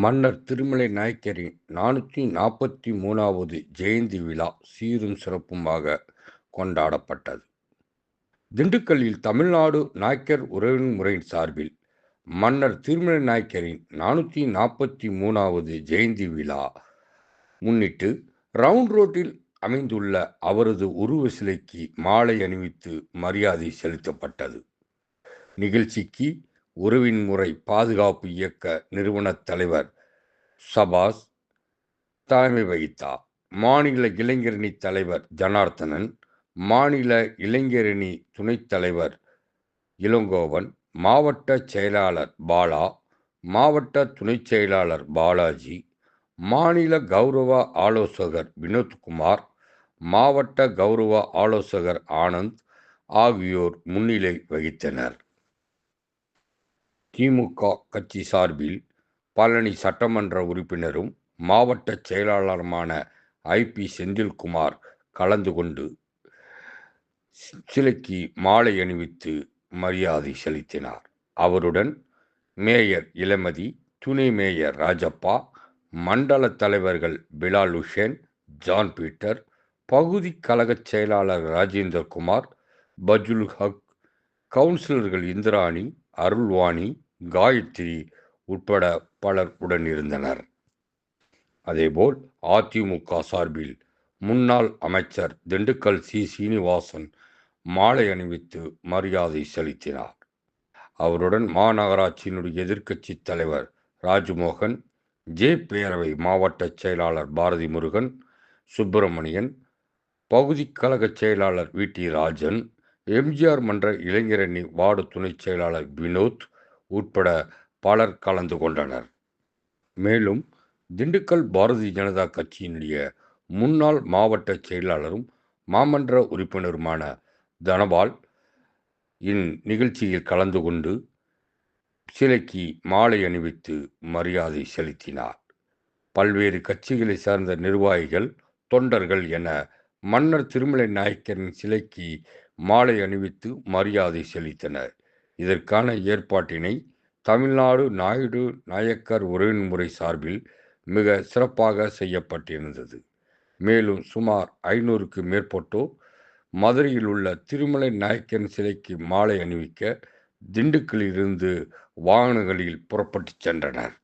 மன்னர் திருமலை நாயக்கரின் 443வது ஜெயந்தி விழா சீரும் சிறப்புமாக கொண்டாடப்பட்டது. திண்டுக்கல்லில் தமிழ்நாடு நாயக்கர் உறவுமுறை சார்பில் மன்னர் திருமலை நாயக்கரின் 443வது ஜெயந்தி விழா முன்னிட்டு ரவுண்ட் ரோட்டில் அமைந்துள்ள அவரது உருவ சிலைக்கு மாலை அணிவித்து மரியாதை செலுத்தப்பட்டது. நிகழ்ச்சிக்கு உறவின் முறை பாதுகாப்பு இயக்க நிறுவனத் தலைவர் சபாஸ் தலைமை வகித்தார். மாநில இளைஞரணி தலைவர் ஜனார்த்தனன், மாநில இளைஞரணி துணைத் தலைவர் இளங்கோவன், மாவட்ட செயலாளர் பாலா, மாவட்ட துணைச் செயலாளர் பாலாஜி, மாநில கௌரவ ஆலோசகர் வினோத்குமார், மாவட்ட கௌரவ ஆலோசகர் ஆனந்த் ஆகியோர் முன்னிலை வகித்தனர். திமுக கட்சி சார்பில் பழனி சட்டமன்ற உறுப்பினரும் மாவட்ட செயலாளருமான ஐ.பி. செந்தில்குமார் கலந்து கொண்டு சிலைக்கு மாலை அணிவித்து மரியாதை செலுத்தினார். அவருடன் மேயர் இளமதி, துணை மேயர் ராஜப்பா, மண்டல தலைவர்கள் பிலால் உசேன், ஜான் பீட்டர், பகுதி கழக செயலாளர் ராஜேந்திரகுமார், பஜுல் ஹக், கவுன்சிலர்கள் இந்திராணி, அருள்வாணி, காயத்ரி உட்பட பலர் உடனிருந்தனர். அதேபோல் அதிமுக சார்பில் முன்னாள் அமைச்சர் திண்டுக்கல் சி. சீனிவாசன் மாலை அணிவித்து மரியாதை செலுத்தினார். அவருடன் மாநகராட்சியினுடைய எதிர்க்கட்சி தலைவர் ராஜ்மோகன், ஜே பேரவை மாவட்ட செயலாளர் பாரதி முருகன், சுப்பிரமணியன், பகுதி கழக செயலாளர் வி. டி. ராஜன், எம்.ஜி.ஆர். மன்ற இளைஞரணி வார்டு துணைச் செயலாளர் வினோத் உட்பட பலர் கலந்து கொண்டனர். மேலும் திண்டுக்கல் பாரதிய ஜனதா கட்சியினுடைய முன்னாள் மாவட்ட செயலாளரும் மாமன்ற உறுப்பினருமான தனபால் இந்நிகழ்ச்சியில் கலந்து கொண்டு சிலைக்கு மாலை அணிவித்து மரியாதை செலுத்தினார். பல்வேறு கட்சிகளை சார்ந்த நிர்வாகிகள், தொண்டர்கள் என மன்னர் திருமலை நாயக்கரின் சிலைக்கு மாலை அணிவித்து மரியாதை செலுத்தினர். இதற்கான ஏற்பாட்டினை தமிழ்நாடு நாயக்கர் உறவுமுறை சார்பில் மிக சிறப்பாக செய்யப்பட்டிருந்தது. மேலும் சுமார் 500க்கு மேற்பட்டோர் மதுரையில் உள்ள திருமலை நாயக்கரின் சிலைக்கு மாலை அணிவிக்க திண்டுக்கல்லிலிருந்து வாகனங்களில் புறப்பட்டு சென்றனர்.